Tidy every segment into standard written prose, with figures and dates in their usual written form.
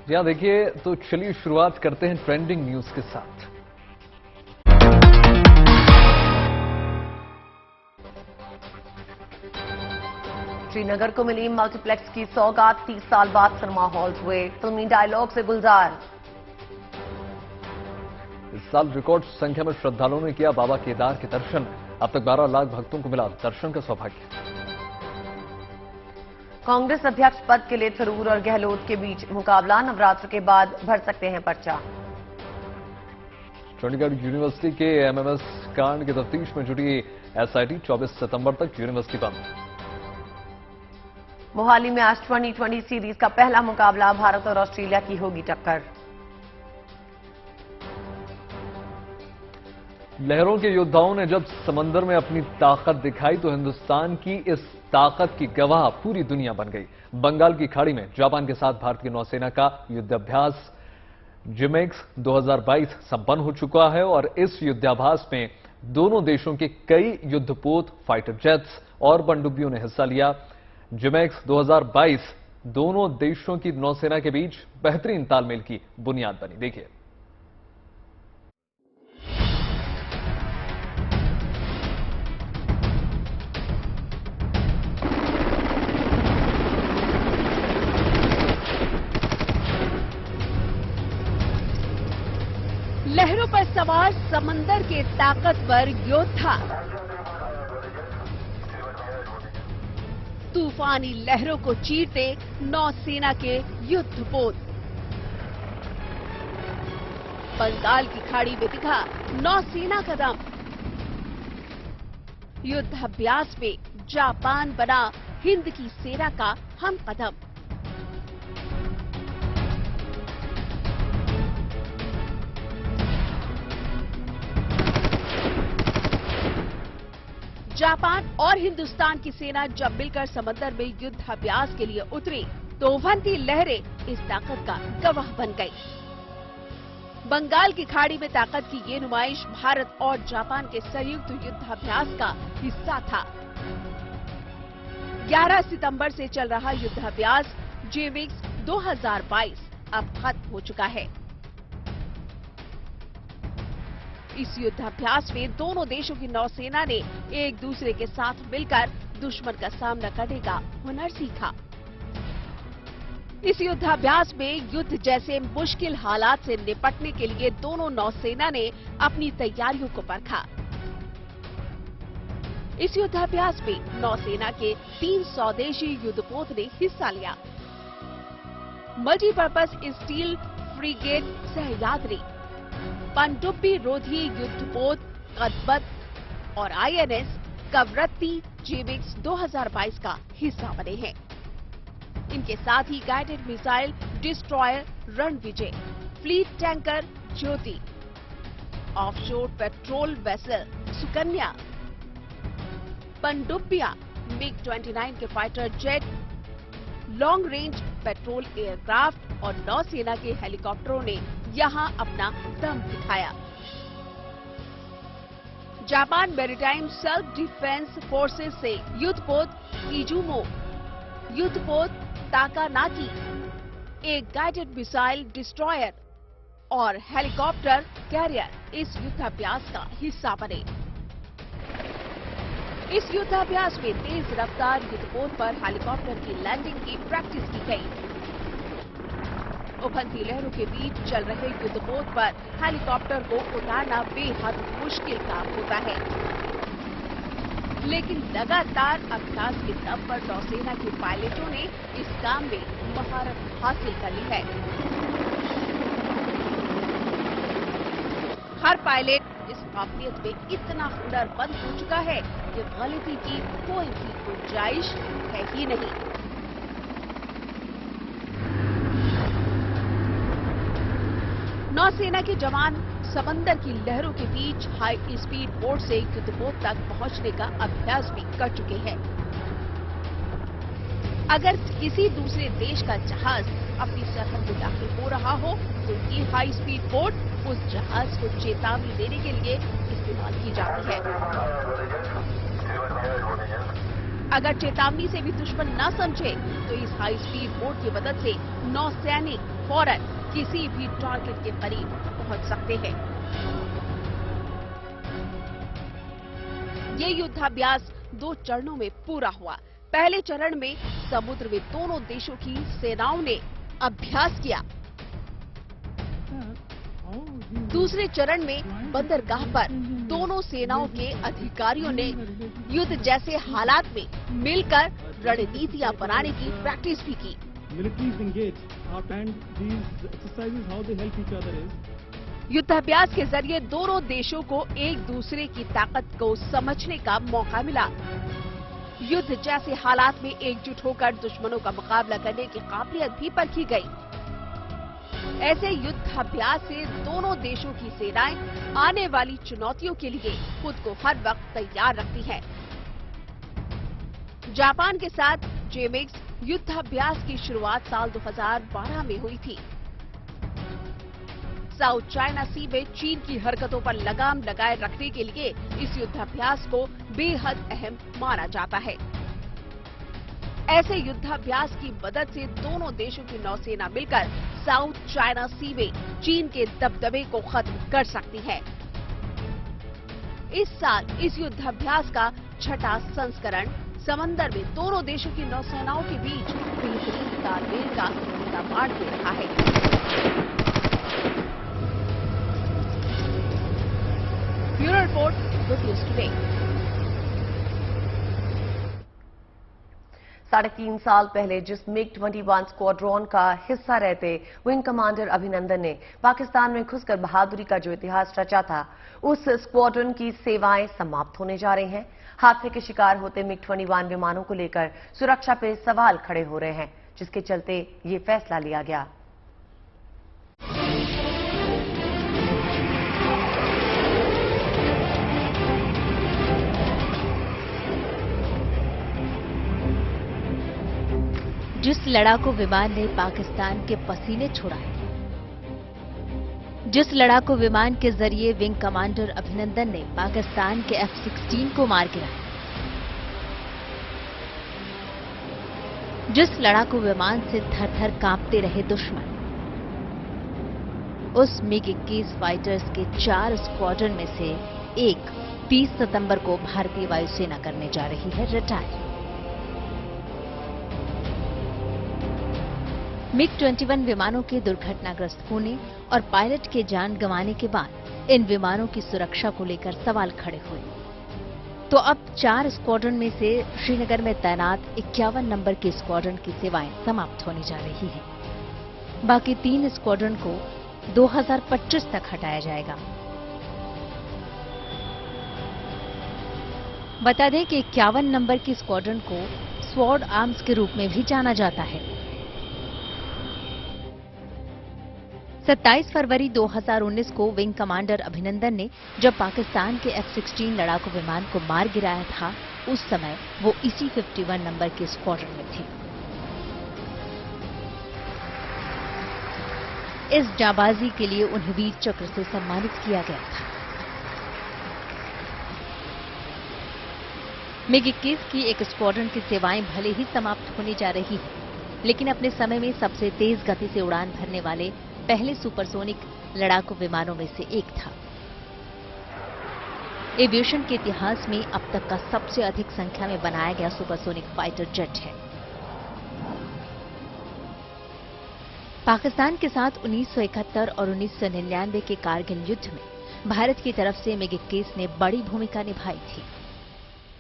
जी हाँ, देखिए तो चलिए शुरुआत करते हैं ट्रेंडिंग न्यूज के साथ। श्रीनगर को मिली मल्टीप्लेक्स की सौगात, 30 साल बाद सिनेमा हॉल्स हुए फिल्मी डायलॉग से गुलजार। इस साल रिकॉर्ड संख्या में श्रद्धालुओं ने किया बाबा केदार के दर्शन। अब तक 12 लाख भक्तों को मिला दर्शन का सौभाग्य। कांग्रेस अध्यक्ष पद के लिए थरूर और गहलोत के बीच मुकाबला, नवरात्र के बाद भर सकते हैं पर्चा। चंडीगढ़ यूनिवर्सिटी के एमएमएस कांड की तफ्तीश में जुटी एसआईटी, 24 सितंबर तक यूनिवर्सिटी बंद। मोहाली में आज T20 सीरीज का पहला मुकाबला, भारत और ऑस्ट्रेलिया की होगी टक्कर। लहरों के योद्धाओं ने जब समंदर में अपनी ताकत दिखाई तो हिंदुस्तान की इस ताकत की गवाह पूरी दुनिया बन गई। बंगाल की खाड़ी में जापान के साथ भारतीय नौसेना का युद्धाभ्यास जिमेक्स 2022 संपन्न हो चुका है और इस युद्धाभ्यास में दोनों देशों के कई युद्धपोत, फाइटर जेट्स और पनडुब्बियों ने हिस्सा लिया। जिमेक्स 2022 दोनों देशों की नौसेना के बीच बेहतरीन तालमेल की बुनियाद बनी। देखिए, लहरों पर सवार समंदर के ताकतवर योद्धा, तूफानी लहरों को चीरते नौसेना के युद्धपोत। बंगाल की खाड़ी में दिखा नौसेना का दम। युद्धाभ्यास में जापान बना हिंद की सेना का हम कदम। जापान और हिंदुस्तान की सेना जब मिलकर समंदर में युद्धाभ्यास के लिए उतरी तो उभरती लहरें इस ताकत का गवाह बन गई। बंगाल की खाड़ी में ताकत की ये नुमाइश भारत और जापान के संयुक्त युद्धाभ्यास का हिस्सा था। 11 सितंबर से चल रहा युद्धाभ्यास जिमेक्स 2022 अब खत्म हो चुका है। इस युद्धाभ्यास में दोनों देशों की नौसेना ने एक दूसरे के साथ मिलकर दुश्मन का सामना करने का हुनर सीखा। इस युद्धाभ्यास में युद्ध जैसे मुश्किल हालात से निपटने के लिए दोनों नौसेना ने अपनी तैयारियों को परखा। इस युद्धाभ्यास में नौसेना के 3 स्वदेशी युद्धपोत ने हिस्सा लिया। मल्टीपर्पज स्टील फ्रिगेट सहयाद्री, पनडुब्बी रोधी युद्धपोत कदबत और आईएनएस कवरत्ती जिमेक्स 2022 का हिस्सा बने हैं। इनके साथ ही guided missile destroyer Ranvijay, fleet tanker Jyoti, offshore patrol vessel Sukanya, पनडुब्बियां MiG-29 के fighter jet, long range patrol aircraft और नौसेना के हेलीकॉप्टरों ने यहां अपना दम दिखाया। Japan maritime self defence forces से युद्धपोत इजुमो, युद्धपोत ताकानाकी, एक गाइडेड मिसाइल डिस्ट्रॉयर और हेलीकॉप्टर कैरियर इस युद्धाभ्यास का हिस्सा बने। इस युद्धाभ्यास में तेज रफ्तार युद्धपोत पर हेलीकॉप्टर की लैंडिंग की प्रैक्टिस की गई। उभरती लहरों के बीच चल रहे युद्धपोत पर हेलीकॉप्टर को उतारना बेहद मुश्किल काम होता है, लेकिन लगातार अभ्यास के दम पर नौसेना के पायलटों ने इस काम में महारत हासिल कर ली है। हर पायलट इस काबिलियत में इतना हुनरमंद हो चुका है कि गलती की कोई भी गुंजाइश है ही नहीं। नौसेना के जवान समंदर की लहरों के बीच हाई स्पीड बोट से युद्धपोत तक पहुंचने का अभ्यास भी कर चुके हैं। अगर किसी दूसरे देश का जहाज अपनी सरहद में दाखिल हो रहा हो तो ये हाई स्पीड बोट उस जहाज को चेतावनी देने के लिए इस्तेमाल की जाती है। अगर चेतावनी से भी दुश्मन न समझे तो इस हाई स्पीड बोट की मदद से नौसैनिक फौरन किसी भी टारगेट के करीब पहुंच सकते हैं। ये युद्धाभ्यास 2 चरणों में पूरा हुआ। पहले चरण में समुद्र में दोनों देशों की सेनाओं ने अभ्यास किया। दूसरे चरण में बंदरगाह पर दोनों सेनाओं के अधिकारियों ने युद्ध जैसे हालात में मिलकर रणनीतियां बनाने की प्रैक्टिस भी की। युद्धाभ्यास के जरिए दोनों देशों को एक दूसरे की ताकत को समझने का मौका मिला। युद्ध जैसे हालात में एकजुट होकर दुश्मनों का मुकाबला करने की काबिलियत भी परखी गई। ऐसे युद्धाभ्यास से दोनों देशों की सेनाएं आने वाली चुनौतियों के लिए खुद को हर वक्त तैयार रखती हैं। जापान के साथ जेमिक्स युद्धाभ्यास की शुरुआत साल 2012 में हुई थी। साउथ चाइना सी में चीन की हरकतों पर लगाम लगाए रखने के लिए इस युद्धाभ्यास को बेहद अहम माना जाता है। ऐसे युद्धाभ्यास की मदद से दोनों देशों की नौसेना मिलकर साउथ चाइना सी में चीन के दबदबे को खत्म कर सकती है। इस साल इस युद्धाभ्यास का 6वां संस्करण समंदर में दोनों देशों की नौसेनाओं के बीच बेहतरीन तालमेल का प्रमाण दे रहा है। Bureau report, good news today. 3.5 साल पहले जिस MiG-21 स्क्वाड्रॉन का हिस्सा रहते विंग कमांडर अभिनंदन ने पाकिस्तान में घुसकर बहादुरी का जो इतिहास रचा था, उस स्क्वाड्रन की सेवाएं समाप्त होने जा रही हैं। हादसे के शिकार होते MiG-21 विमानों को लेकर सुरक्षा पे सवाल खड़े हो रहे हैं, जिसके चलते ये फैसला लिया गया। जिस लड़ाकू विमान ने पाकिस्तान के पसीने छुड़ाए, जिस लड़ाकू विमान के जरिए विंग कमांडर अभिनंदन ने पाकिस्तान के F-16 को मार गिराया, जिस लड़ाकू विमान से थर-थर कांपते रहे दुश्मन, उस MiG-21 फाइटर्स के 4 स्क्वाड्रन में से एक 30 सितंबर को भारतीय वायुसेना करने जा रही है रिटायर। MiG-21 विमानों के दुर्घटनाग्रस्त होने और पायलट के जान गंवाने के बाद इन विमानों की सुरक्षा को लेकर सवाल खड़े हुए। तो अब 4 स्क्वाड्रन में से श्रीनगर में तैनात 51 नंबर के स्क्वाड्रन की सेवाएं समाप्त होने जा रही हैं। बाकी 3 स्क्वाड्रन को 2025 तक हटाया जाएगा। बता दें कि 51 नंबर की स्क्वाड्रन को स्वॉर्ड आर्म्स के रूप में भी जाना जाता है। 27 फरवरी 2019 को विंग कमांडर अभिनंदन ने जब पाकिस्तान के F-16 लड़ाकू विमान को मार गिराया था, उस समय वो इसी 51 नंबर के स्क्वाड्रन में थे। इस जाबाजी के लिए उन्हें वीर चक्र से सम्मानित किया गया था। MiG-21 की एक स्क्वाड्रन की सेवाएं भले ही समाप्त होने जा रही है, लेकिन अपने समय में सबसे तेज गति से उड़ान भरने वाले पहले सुपरसोनिक लड़ाकू विमानों में से एक था। एविएशन के इतिहास में अब तक का सबसे अधिक संख्या में बनाया गया सुपरसोनिक फाइटर जेट है। पाकिस्तान के साथ 1971 और 1999 के कारगिल युद्ध में भारत की तरफ से MiG-21 ने बड़ी भूमिका निभाई थी।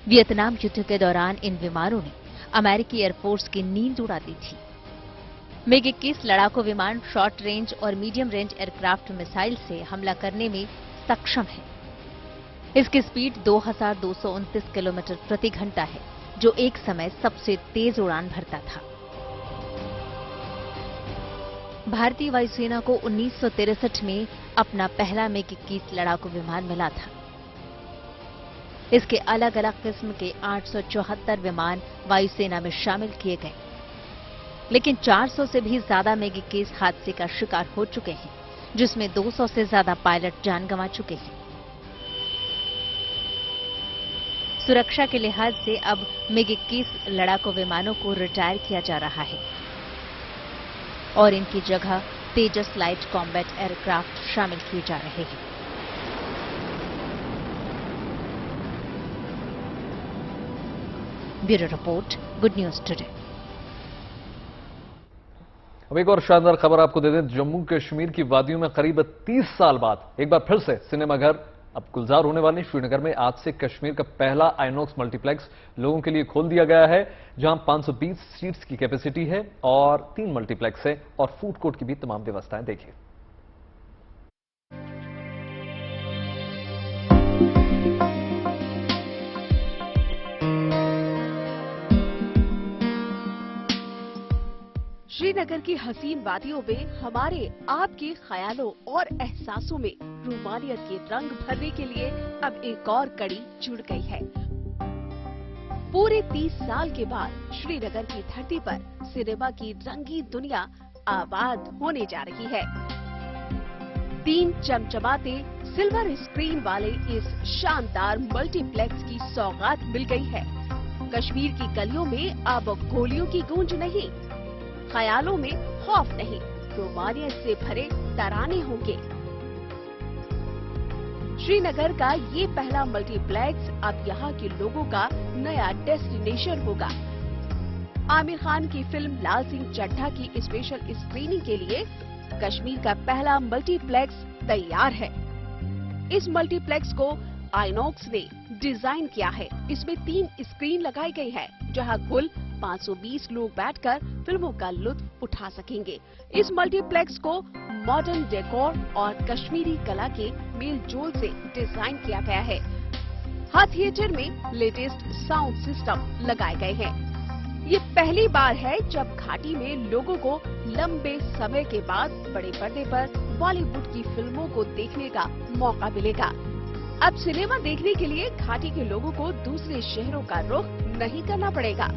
वियतनाम युद्ध के दौरान इन विमानों ने अमेरिकी एयरफोर्स की नींद उड़ा दी थी। MiG-21 लड़ाकू विमान शॉर्ट रेंज और मीडियम रेंज एयरक्राफ्ट मिसाइल से हमला करने में सक्षम है। इसकी स्पीड 2229 किलोमीटर प्रति घंटा है, जो एक समय सबसे तेज उड़ान भरता था। भारतीय वायुसेना को 1963 में अपना पहला MiG-21 लड़ाकू विमान मिला था। इसके अलग अलग किस्म के 874 विमान वायुसेना में शामिल किए गए, लेकिन 400 से भी ज्यादा MiG-21 हादसे का शिकार हो चुके हैं, जिसमें 200 से ज्यादा पायलट जान गंवा चुके हैं। सुरक्षा के लिहाज से अब MiG-21 लड़ाकू विमानों को रिटायर किया जा रहा है और इनकी जगह तेजस लाइट कॉम्बैट एयरक्राफ्ट शामिल किए जा रहे हैं। Bureau report, good news today. अब एक और शानदार खबर आपको दे दें। जम्मू कश्मीर की वादियों में करीब 30 साल बाद एक बार फिर से सिनेमाघर अब गुलजार होने वाले। श्रीनगर में आज से कश्मीर का पहला आइनॉक्स मल्टीप्लेक्स लोगों के लिए खोल दिया गया है, जहां 520 सीट्स की कैपेसिटी है और 3 मल्टीप्लेक्स है और फूड कोर्ट की भी तमाम व्यवस्थाएं। देखिए। श्रीनगर की हसीन वादियों में हमारे आपके ख्यालों और एहसासों में रूमानियत के रंग भरने के लिए अब एक और कड़ी जुड़ गई है। पूरे 30 साल के बाद श्रीनगर की धरती पर सिनेमा की रंगीन दुनिया आबाद होने जा रही है। 3 चमचमाते सिल्वर स्क्रीन वाले इस शानदार मल्टीप्लेक्स की सौगात मिल गई है। कश्मीर की गलियों में अब गोलियों की गूंज नहीं, ख्यालों में खौफ नहीं, रोमानियत से भरे तराने होंगे। श्रीनगर का ये पहला मल्टीप्लेक्स अब यहाँ के लोगों का नया डेस्टिनेशन होगा। आमिर खान की फिल्म लाल सिंह चड्ढा की स्पेशल स्क्रीनिंग के लिए कश्मीर का पहला मल्टीप्लेक्स तैयार है। इस मल्टीप्लेक्स को आइनॉक्स ने डिजाइन किया है। इसमें 3 स्क्रीन लगाई गई है, जहां कुल 520 लोग बैठकर फिल्मों का लुत्फ उठा सकेंगे। इस मल्टीप्लेक्स को मॉडर्न डेकोर और कश्मीरी कला के मेल जोल से डिजाइन किया गया है। हर थिएटर में लेटेस्ट साउंड सिस्टम लगाए गए हैं। ये पहली बार है जब घाटी में लोगों को लंबे समय के बाद बड़े पर्दे पर बॉलीवुड की फिल्मों को देखने का मौका मिलेगा। अब सिनेमा देखने के लिए घाटी के लोगों को दूसरे शहरों का रुख नहीं करना पड़ेगा।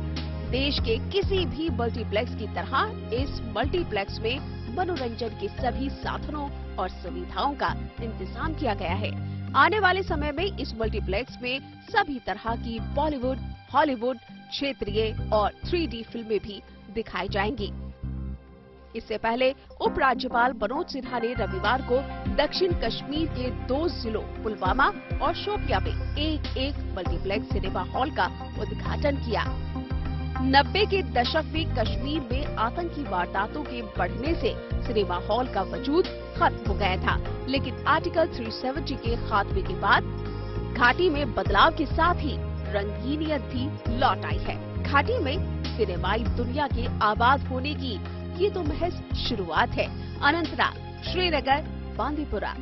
देश के किसी भी मल्टीप्लेक्स की तरह इस मल्टीप्लेक्स में मनोरंजन के सभी साधनों और सुविधाओं का इंतजाम किया गया है। आने वाले समय में इस मल्टीप्लेक्स में सभी तरह की बॉलीवुड, हॉलीवुड, क्षेत्रीय और 3D फिल्में भी दिखाई जाएंगी। इससे पहले उपराज्यपाल मनोज सिन्हा ने रविवार को दक्षिण कश्मीर के 2 जिलों पुलवामा और शोपियां में एक मल्टीप्लेक्स सिनेमा हॉल का उद्घाटन किया। 90 के दशक में कश्मीर में आतंकी वारदातों के बढ़ने से सिनेमा हॉल का वजूद खत्म हो गया था, लेकिन आर्टिकल 370 के खात्मे के बाद घाटी में बदलाव के साथ ही रंगीनियत भी लौट आई है। घाटी में सिनेमाई दुनिया के आबाद होने की ये तो महज शुरुआत है। अनंतनाग, श्रीनगर, बांदीपुरा,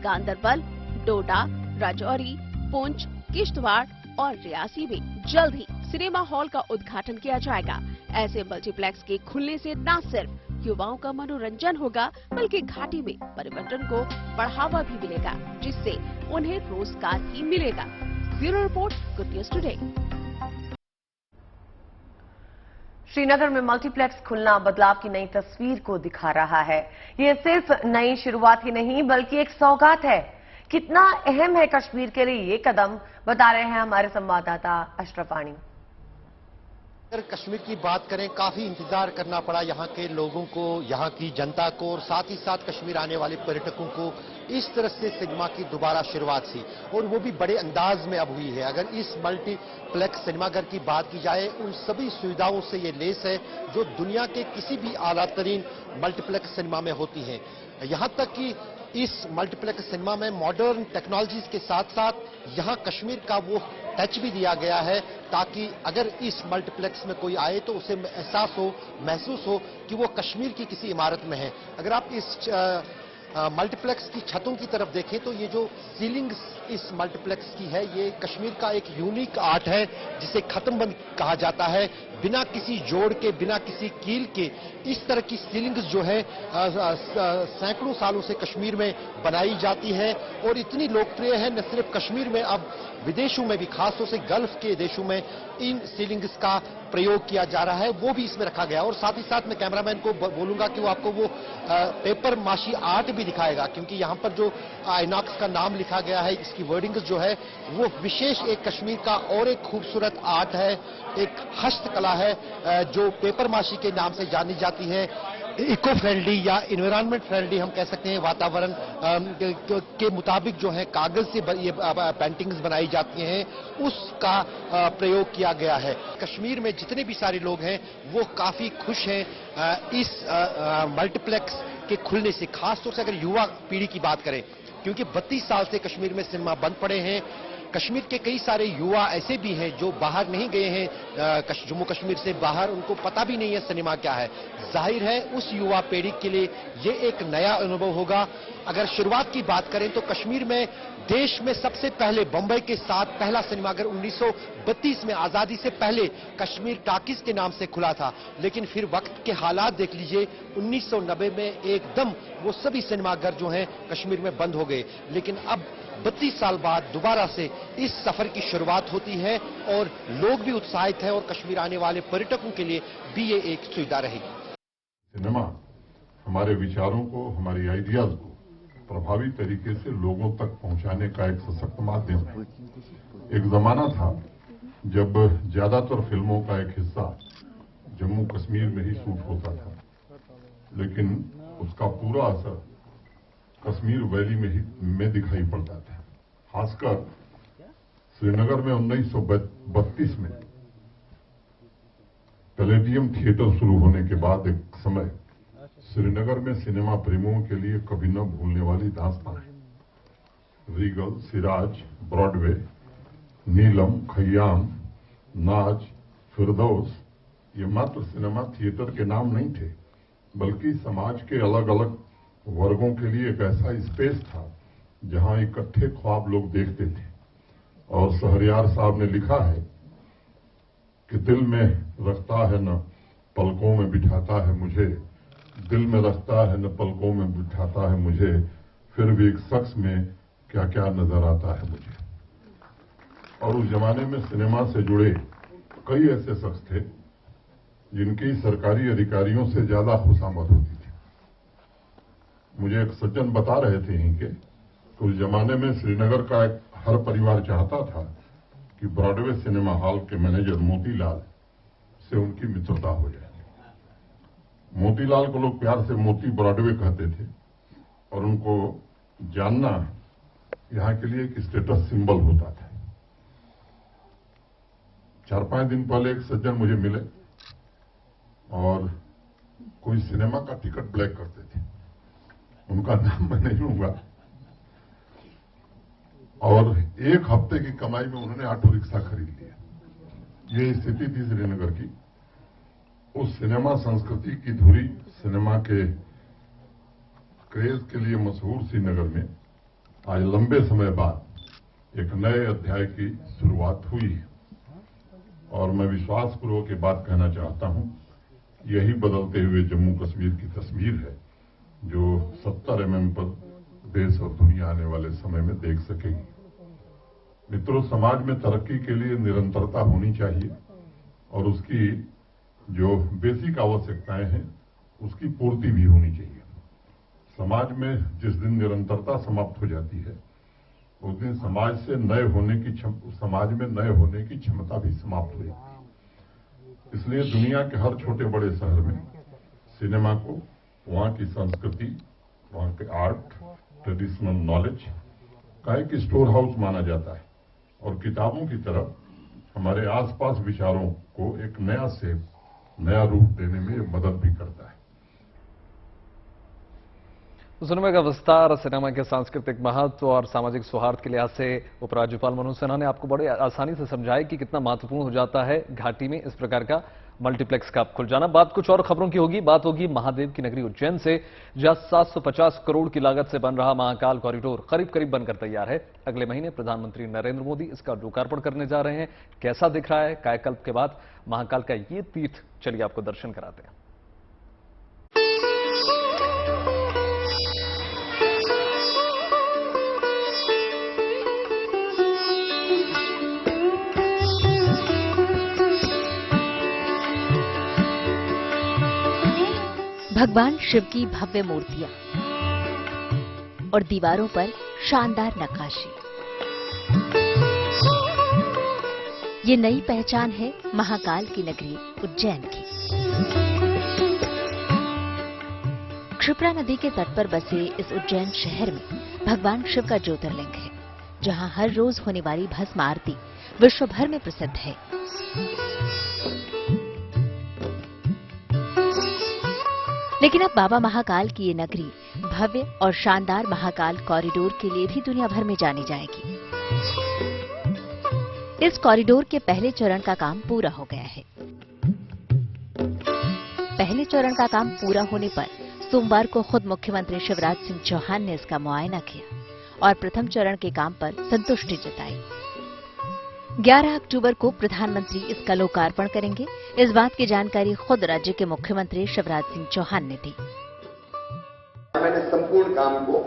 गांदरबल, डोडा, राजौरी, पुंछ, किश्तवाड़ और रियासी में जल्द ही सिनेमा हॉल का उद्घाटन किया जाएगा। ऐसे मल्टीप्लेक्स के खुलने से न सिर्फ युवाओं का मनोरंजन होगा, बल्कि घाटी में पर्यटन को बढ़ावा भी मिलेगा, जिससे उन्हें रोजगार भी मिलेगा। Bureau report, good news today. Srinagar में मल्टीप्लेक्स खुलना बदलाव की नई तस्वीर को दिखा रहा है। ये सिर्फ नई शुरुआत ही नहीं बल्कि एक सौगात है। कितना अहम है कश्मीर के लिए ये कदम, बता रहे हैं हमारे संवाददाता अशरफ वाणी। अगर कश्मीर की बात करें, काफी इंतजार करना पड़ा यहाँ के लोगों को, यहाँ की जनता को और साथ ही साथ कश्मीर आने वाले पर्यटकों को। इस तरह से सिनेमा की दोबारा शुरुआत थी और वो भी बड़े अंदाज में अब हुई है। अगर इस मल्टीप्लेक्स सिनेमाघर की बात की जाए, उन सभी सुविधाओं से ये लेस है जो दुनिया के किसी भी आला तरीन मल्टीप्लेक्स सिनेमा में होती हैं। यहाँ तक कि इस मल्टीप्लेक्स सिनेमा में मॉडर्न टेक्नोलॉजीज के साथ साथ यहाँ कश्मीर का वो टच भी दिया गया है, ताकि अगर इस मल्टीप्लेक्स में कोई आए तो उसे एहसास हो, महसूस हो कि वो कश्मीर की किसी इमारत में है। अगर आप इस मल्टीप्लेक्स की छतों की तरफ देखें तो ये जो सीलिंग इस मल्टीप्लेक्स की है, ये कश्मीर का एक यूनिक आर्ट है जिसे खत्मबंद कहा जाता है। बिना किसी जोड़ के, बिना किसी कील के इस तरह की सीलिंग्स जो है सैकड़ों सालों से कश्मीर में बनाई जाती है और इतनी लोकप्रिय है। न सिर्फ कश्मीर में, अब विदेशों में भी, खासतौर से गल्फ के देशों में इन सीलिंग्स का प्रयोग किया जा रहा है, वो भी इसमें रखा गया। और साथ ही साथ मैं कैमरामैन को बोलूंगा कि वो आपको वो पेपर माशी आर्ट भी दिखाएगा, क्योंकि यहां पर जो आइनॉक्स का नाम लिखा गया है, इसकी वर्डिंग्स जो है वो विशेष एक कश्मीर का और एक खूबसूरत आर्ट है, एक हस्तकला है जो पेपर माशी के नाम से जानी जाती है। इको फ्रेंडली या इन्वायरमेंट फ्रेंडली हम कह सकते हैं, वातावरण के मुताबिक जो है कागज से ये पेंटिंग्स बनाई जाती हैं, उसका प्रयोग किया गया है। कश्मीर में जितने भी सारे लोग हैं वो काफी खुश हैं इस मल्टीप्लेक्स के खुलने से, खासतौर से अगर युवा पीढ़ी की बात करें, क्योंकि 32 साल से कश्मीर में सिनेमा बंद पड़े हैं। कश्मीर के कई सारे युवा ऐसे भी हैं जो बाहर नहीं गए हैं, जम्मू कश्मीर से बाहर, उनको पता भी नहीं है सिनेमा क्या है। जाहिर है उस युवा पीढ़ी के लिए ये एक नया अनुभव होगा। अगर शुरुआत की बात करें तो कश्मीर में देश में सबसे पहले बंबई के साथ पहला सिनेमाघर 1932 में आजादी से पहले कश्मीर टाकीज के नाम से खुला था, लेकिन फिर वक्त के हालात देख लीजिए, 1990 में एकदम वो सभी सिनेमाघर जो हैं कश्मीर में बंद हो गए। लेकिन अब 32 साल बाद दोबारा से इस सफर की शुरुआत होती है और लोग भी उत्साहित हैं और कश्मीर आने वाले पर्यटकों के लिए भी ये एक सुविधा रहेगी। सिनेमा हमारे विचारों को, हमारी आइडियाज को प्रभावी तरीके से लोगों तक पहुंचाने का एक सशक्त माध्यम है। एक जमाना था जब ज्यादातर फिल्मों का एक हिस्सा जम्मू कश्मीर में ही शूट होता था, लेकिन उसका पूरा असर कश्मीर वैली में दिखाई पड़ता था। खासकर श्रीनगर में 1932 में पैलेडियम थिएटर शुरू होने के बाद एक समय श्रीनगर में सिनेमा प्रेमियों के लिए कभी न भूलने वाली दास्तां है। रीगल, सिराज, ब्रॉडवे, नीलम, खय्याम, नाज, फिरदौस, ये मात्र सिनेमा थिएटर के नाम नहीं थे, बल्कि समाज के अलग अलग वर्गों के लिए एक ऐसा स्पेस था जहां इकट्ठे ख्वाब लोग देखते थे। और शहरयार साहब ने लिखा है कि दिल में रखता है न पलकों में बिठाता है मुझे, दिल में रखता है न पलकों में बिठाता है मुझे, फिर भी एक शख्स में क्या क्या नजर आता है मुझे। और उस जमाने में सिनेमा से जुड़े कई ऐसे शख्स थे जिनकी सरकारी अधिकारियों से ज्यादा खुशामद होती थी। मुझे एक सज्जन बता रहे थे इनके, तो उस जमाने में श्रीनगर का एक हर परिवार चाहता था कि ब्रॉडवे सिनेमा हॉल के मैनेजर मोतीलाल से उनकी मित्रता हो जाए। मोतीलाल को लोग प्यार से मोती ब्रॉडवे कहते थे और उनको जानना यहां के लिए एक स्टेटस सिंबल होता था। 4-5 दिन पहले एक सज्जन मुझे मिले और कोई सिनेमा का टिकट ब्लैक करते थे, उनका नाम मैं नहीं लूंगा, और 1 हफ्ते की कमाई में उन्होंने ऑटो रिक्शा खरीद लिया। ये स्थिति थी श्रीनगर की। उस सिनेमा संस्कृति की धुरी, सिनेमा के क्रेज के लिए मशहूर श्रीनगर में आज लंबे समय बाद एक नए अध्याय की शुरुआत हुई है। और मैं विश्वासपूर्वक ये बात कहना चाहता हूं, यही बदलते हुए जम्मू कश्मीर की तस्वीर है जो 70 mm पर देश और दुनिया आने वाले समय में देख सकेगी। मित्रों, समाज में तरक्की के लिए निरंतरता होनी चाहिए और उसकी जो बेसिक आवश्यकताएं हैं उसकी पूर्ति भी होनी चाहिए। समाज में जिस दिन निरंतरता समाप्त हो जाती है उस दिन समाज में नए होने की क्षमता भी समाप्त हो जाती है। इसलिए दुनिया के हर छोटे बड़े शहर में सिनेमा को वहां की संस्कृति, वहां के आर्ट, ट्रेडिशनल नॉलेज का एक स्टोर हाउस माना जाता है और किताबों की तरफ हमारे आसपास विचारों को एक नया शेप, नया रूप देने में मदद भी करता है। सिनेमा का विस्तार, सिनेमा के सांस्कृतिक महत्व और सामाजिक सौहार्द के लिहाज से उपराज्यपाल मनोज सिन्हा ने आपको बड़े आसानी से समझाया कि कितना महत्वपूर्ण हो जाता है घाटी में इस प्रकार का मल्टीप्लेक्स का खुल जाना। बात कुछ और खबरों की होगी। बात होगी महादेव की नगरी उज्जैन से, जहां 750 करोड़ की लागत से बन रहा महाकाल कॉरिडोर करीब करीब बनकर तैयार है। अगले महीने प्रधानमंत्री नरेंद्र मोदी इसका लोकार्पण करने जा रहे हैं। कैसा दिख रहा है कायाकल्प के बाद महाकाल का ये तीर्थ, चलिए आपको दर्शन कराते हैं। भगवान शिव की भव्य मूर्तियां और दीवारों पर शानदार नक्काशी। ये नई पहचान है महाकाल की नगरी उज्जैन की। क्षिप्रा नदी के तट पर बसे इस उज्जैन शहर में भगवान शिव का ज्योतिर्लिंग है, जहां हर रोज होने वाली भस्म आरती विश्व भर में प्रसिद्ध है। लेकिन अब बाबा महाकाल की ये नगरी भव्य और शानदार महाकाल कॉरिडोर के लिए भी दुनिया भर में जानी जाएगी। इस कॉरिडोर के पहले चरण का काम पूरा हो गया है। पहले चरण का काम पूरा होने पर सोमवार को खुद मुख्यमंत्री शिवराज सिंह चौहान ने इसका मुआयना किया और प्रथम चरण के काम पर संतुष्टि जताई। 11 अक्टूबर को प्रधानमंत्री इसका लोकार्पण करेंगे। इस बात की जानकारी खुद राज्य के मुख्यमंत्री शिवराज सिंह चौहान ने दी। मैंने संपूर्ण काम को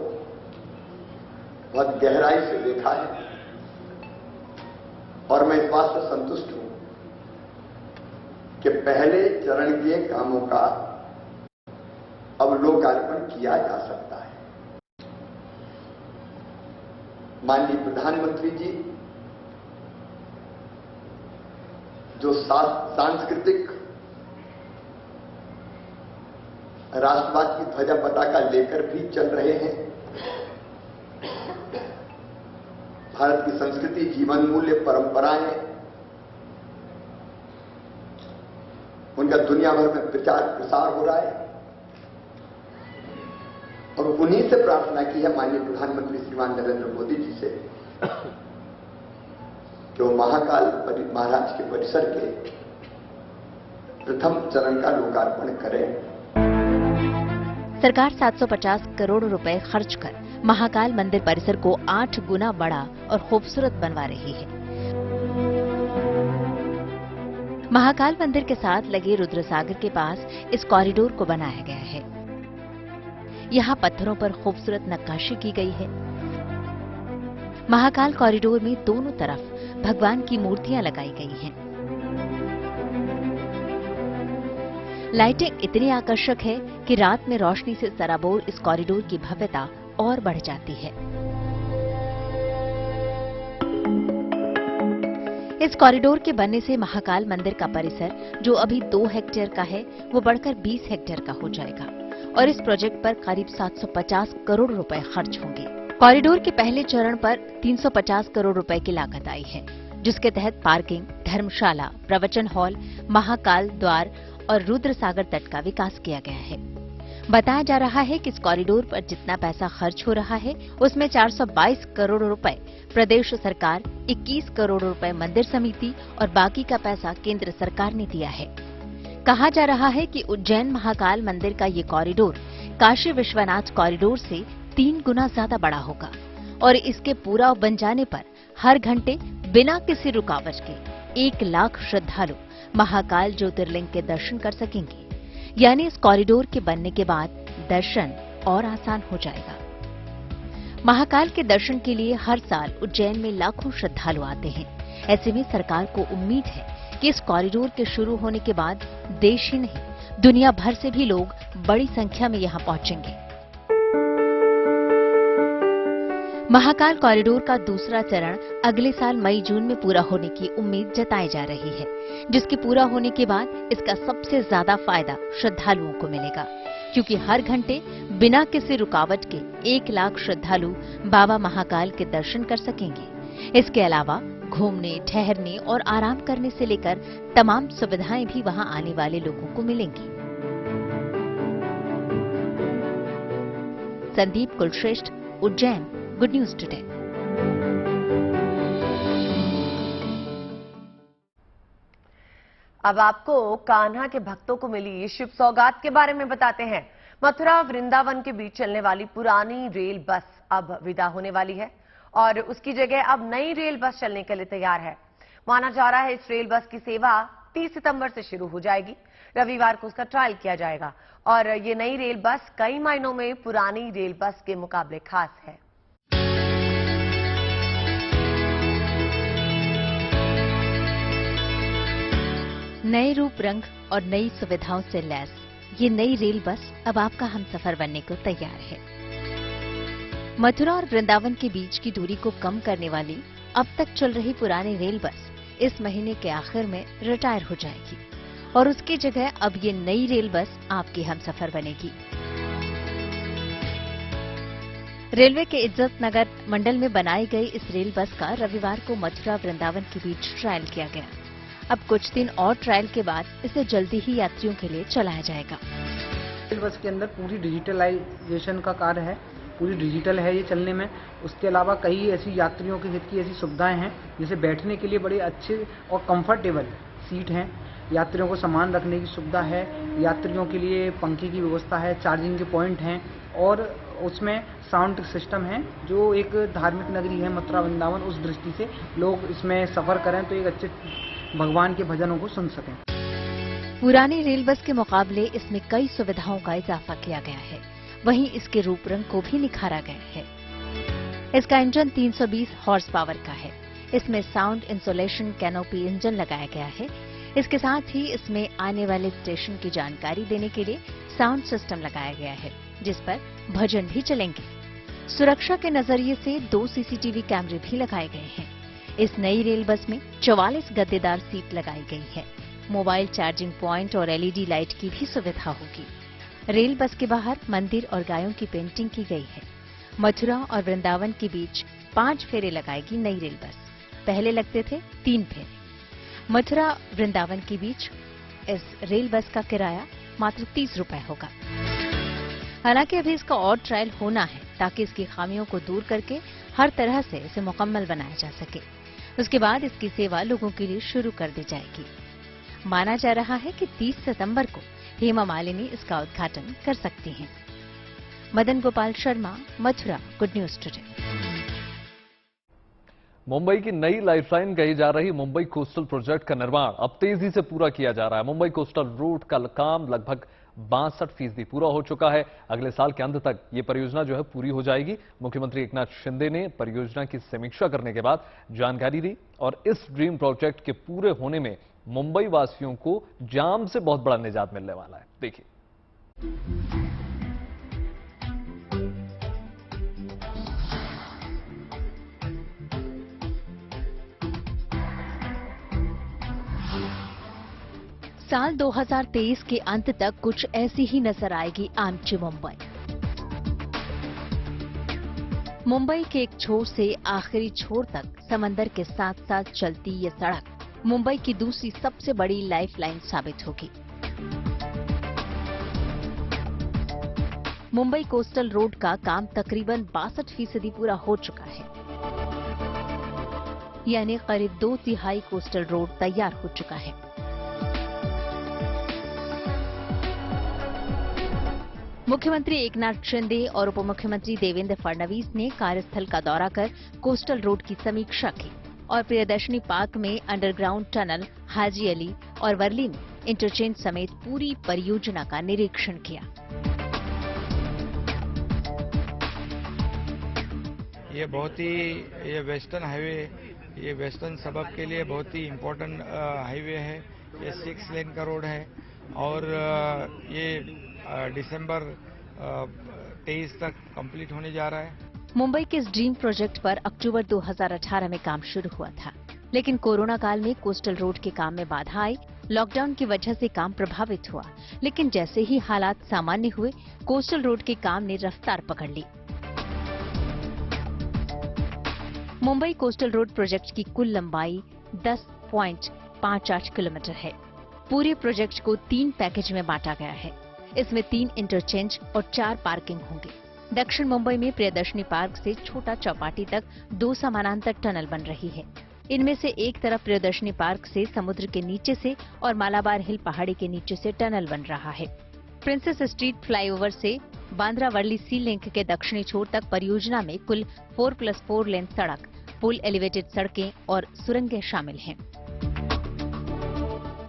बहुत गहराई से देखा है और मैं इस बात से संतुष्ट हूं कि पहले चरण के कामों का अब लोकार्पण किया जा सकता है। माननीय प्रधानमंत्री जी जो सांस्कृतिक राष्ट्रवाद की ध्वजा पताका लेकर भी चल रहे हैं, भारत की संस्कृति, जीवन मूल्य, परंपराएं, उनका दुनिया भर में प्रचार प्रसार हो रहा है और उन्हीं से प्रार्थना की है माननीय प्रधानमंत्री श्रीमान नरेंद्र मोदी जी से कि वो महाकाल महाराज के परिसर के प्रथम चरण का लोकार्पण करें। सरकार 750 करोड़ रुपए खर्च कर महाकाल मंदिर परिसर को 8 गुना बड़ा और खूबसूरत बनवा रही है। महाकाल मंदिर के साथ लगे रुद्रसागर के पास इस कॉरिडोर को बनाया गया है। यहाँ पत्थरों पर खूबसूरत नक्काशी की गई है। महाकाल कॉरिडोर में दोनों तरफ भगवान की मूर्तियां लगाई गई हैं। लाइटिंग इतनी आकर्षक है कि रात में रोशनी से सराबोर इस कॉरिडोर की भव्यता और बढ़ जाती है। इस कॉरिडोर के बनने से महाकाल मंदिर का परिसर, जो अभी 2 हेक्टेयर का है, वो बढ़कर 20 हेक्टेयर का हो जाएगा और इस प्रोजेक्ट पर करीब 750 करोड़ रुपए खर्च होंगे। कॉरिडोर के पहले चरण पर 350 करोड़ रुपए की लागत आई है, जिसके तहत पार्किंग, धर्मशाला, प्रवचन हॉल, महाकाल द्वार और रुद्रसागर तट का विकास किया गया है। बताया जा रहा है कि इस कॉरिडोर पर जितना पैसा खर्च हो रहा है, उसमें 422 करोड़ रुपए प्रदेश सरकार, 21 करोड़ रुपए मंदिर समिति और बाकी का पैसा केंद्र सरकार ने दिया है। कहा जा रहा है कि उज्जैन महाकाल मंदिर का ये कॉरिडोर काशी विश्वनाथ कॉरिडोर से 3 गुना ज्यादा बड़ा होगा और इसके पूरा बन जाने पर हर घंटे बिना किसी रुकावट के 1 लाख श्रद्धालु महाकाल ज्योतिर्लिंग के दर्शन कर सकेंगे। यानी इस कॉरिडोर के बनने के बाद दर्शन और आसान हो जाएगा। महाकाल के दर्शन के लिए हर साल उज्जैन में लाखों श्रद्धालु आते हैं। ऐसे में सरकार को उम्मीद है कि इस कॉरिडोर के शुरू होने के बाद देश ही नहीं, दुनिया भर से भी लोग बड़ी संख्या में यहां पहुंचेंगे। महाकाल कॉरिडोर का दूसरा चरण अगले साल मई-जून में पूरा होने की उम्मीद जताई जा रही है, जिसके पूरा होने के बाद इसका सबसे ज्यादा फायदा श्रद्धालुओं को मिलेगा, क्योंकि हर घंटे बिना किसी रुकावट के 1 लाख श्रद्धालु बाबा महाकाल के दर्शन कर सकेंगे। इसके अलावा घूमने, ठहरने और आराम करने से लेकर तमाम सुविधाएं भी वहां आने वाले लोगों को मिलेंगी। Sandeep Kulshreshtha, Ujjain, good news today. अब आपको कान्हा के भक्तों को मिली शुभ सौगात के बारे में बताते हैं। मथुरा वृंदावन के बीच चलने वाली पुरानी रेल बस अब विदा होने वाली है और उसकी जगह अब नई रेल बस चलने के लिए तैयार है। माना जा रहा है इस रेल बस की सेवा 30 सितंबर से शुरू हो जाएगी। रविवार को उसका ट्रायल किया जाएगा और ये नई रेल बस कई मायनों में पुरानी रेल बस के मुकाबले खास है। नए रूप रंग और नई सुविधाओं से लैस ये नई रेल बस अब आपका हमसफर बनने को तैयार है। मथुरा और वृंदावन के बीच की दूरी को कम करने वाली अब तक चल रही पुरानी रेल बस इस महीने के आखिर में रिटायर हो जाएगी और उसकी जगह अब ये नई रेल बस आपकी हमसफर बनेगी। रेलवे के इज्जत नगर मंडल में बनाई गई इस रेल बस का रविवार को मथुरा वृंदावन के बीच ट्रायल किया गया। अब कुछ दिन और ट्रायल के बाद इसे जल्दी ही यात्रियों के लिए चलाया जाएगा। रेल बस के अंदर पूरी डिजिटलाइजेशन का कार्य है, पूरी डिजिटल है ये चलने में। उसके अलावा कई ऐसी यात्रियों के हित की ऐसी सुविधाएं हैं, जैसे बैठने के लिए बड़े अच्छे और कंफर्टेबल सीट हैं, यात्रियों को सामान रखने की सुविधा है, यात्रियों के लिए पंखे की व्यवस्था है, चार्जिंग के पॉइंट हैं और उसमें साउंड सिस्टम है। जो एक धार्मिक नगरी है मथुरा वृंदावन, उस दृष्टि से लोग इसमें सफर करें तो एक अच्छे भगवान के भजनों को सुन सकें। पुरानी रेल बस के मुकाबले इसमें कई सुविधाओं का इजाफा किया गया है, वहीं इसके रूप रंग को भी निखारा गया है। इसका इंजन 320 हॉर्स पावर का है। इसमें साउंड इंसुलेशन कैनोपी इंजन लगाया गया है। इसके साथ ही इसमें आने वाले स्टेशन की जानकारी देने के लिए साउंड सिस्टम लगाया गया है, जिस पर भजन भी चलेंगे। सुरक्षा के नजरिए से 2 सीसीटीवी कैमरे भी लगाए गए हैं। इस नई रेल बस में 44 गद्देदार सीट लगाई गई है। मोबाइल चार्जिंग पॉइंट और एलईडी लाइट की भी सुविधा होगी। रेल बस के बाहर मंदिर और गायों की पेंटिंग की गई है। मथुरा और वृंदावन के बीच 5 फेरे लगाएगी नई रेल बस। पहले लगते थे 3 फेरे। मथुरा वृंदावन के बीच इस रेल बस का किराया मात्र 30 रुपए होगा। हालांकि अभी इसका और ट्रायल होना है ताकि इसकी खामियों को दूर करके हर तरह से इसे मुकम्मल बनाया जा सके। उसके बाद इसकी सेवा लोगों के लिए शुरू कर दी जाएगी। माना जा रहा है कि 30 सितंबर को हेमा मालिनी इसका उद्घाटन कर सकती हैं। Madan Gopal Sharma, Mathura, good news today. Mumbai की नई लाइफलाइन कही जा रही मुंबई कोस्टल प्रोजेक्ट का निर्माण अब तेजी से पूरा किया जा रहा है। मुंबई कोस्टल रोड का काम लगभग 62% पूरा हो चुका है। अगले साल के अंत तक ये परियोजना जो है पूरी हो जाएगी। मुख्यमंत्री एकनाथ शिंदे ने परियोजना की समीक्षा करने के बाद जानकारी दी और इस ड्रीम प्रोजेक्ट के पूरे होने में मुंबई वासियों को जाम से बहुत बड़ा निजात मिलने वाला है। देखिए। साल 2023 के अंत तक कुछ ऐसी ही नजर आएगी आमची मुंबई। मुंबई के एक छोर से आखिरी छोर तक समंदर के साथ साथ चलती ये सड़क मुंबई की दूसरी सबसे बड़ी लाइफलाइन साबित होगी। मुंबई कोस्टल रोड का काम तकरीबन 62% पूरा हो चुका है, यानी करीब 2/3 कोस्टल रोड तैयार हो चुका है। मुख्यमंत्री एकनाथ शिंदे और उप मुख्यमंत्री देवेंद्र फडणवीस ने कार्यस्थल का दौरा कर कोस्टल रोड की समीक्षा की और प्रियदर्शनी पार्क में अंडरग्राउंड टनल, हाजी अली और वर्ली में इंटरचेंज समेत पूरी परियोजना का निरीक्षण किया। ये बहुत ही ये वेस्टर्न हाईवे, ये वेस्टर्न सबब के लिए बहुत ही इम्पोर्टेंट हाईवे है। ये 6 लेन का रोड है और ये दिसंबर 23 तक कंप्लीट होने जा रहा है। मुंबई के इस ड्रीम प्रोजेक्ट पर अक्टूबर 2018 में काम शुरू हुआ था, लेकिन कोरोना काल में कोस्टल रोड के काम में बाधा आई। लॉकडाउन की वजह से काम प्रभावित हुआ, लेकिन जैसे ही हालात सामान्य हुए, कोस्टल रोड के काम ने रफ्तार पकड़ ली। मुंबई कोस्टल रोड प्रोजेक्ट की कुल लंबाई 10.58 किलोमीटर है। पूरे प्रोजेक्ट को 3 पैकेज में बांटा गया है। इसमें 3 इंटरचेंज और 4 पार्किंग होंगे। दक्षिण मुंबई में प्रियदर्शनी पार्क से छोटा चौपाटी तक 2 समानांतर टनल बन रही है। इनमें से एक तरफ प्रियदर्शनी पार्क से समुद्र के नीचे से और मालाबार हिल पहाड़ी के नीचे से टनल बन रहा है। प्रिंसेस स्ट्रीट फ्लाईओवर से बांद्रा वर्ली सी लिंक के दक्षिणी छोर तक परियोजना में कुल 4+4 लेन सड़क, पुल, एलिवेटेड सड़कें और सुरंगें शामिल हैं।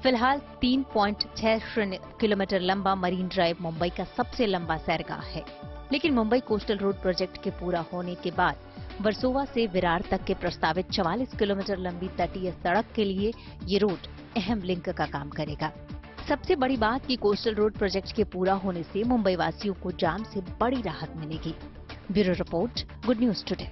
फिलहाल 3.60 किलोमीटर लंबा मरीन ड्राइव मुंबई का सबसे लंबा सैरगाह है, लेकिन मुंबई कोस्टल रोड प्रोजेक्ट के पूरा होने के बाद वर्सोवा से विरार तक के प्रस्तावित 44 किलोमीटर लंबी तटीय सड़क के लिए ये रोड अहम लिंक का काम करेगा। सबसे बड़ी बात कि कोस्टल रोड प्रोजेक्ट के पूरा होने से मुंबई वासियों को जाम से बड़ी राहत मिलेगी। Bureau report, good news today.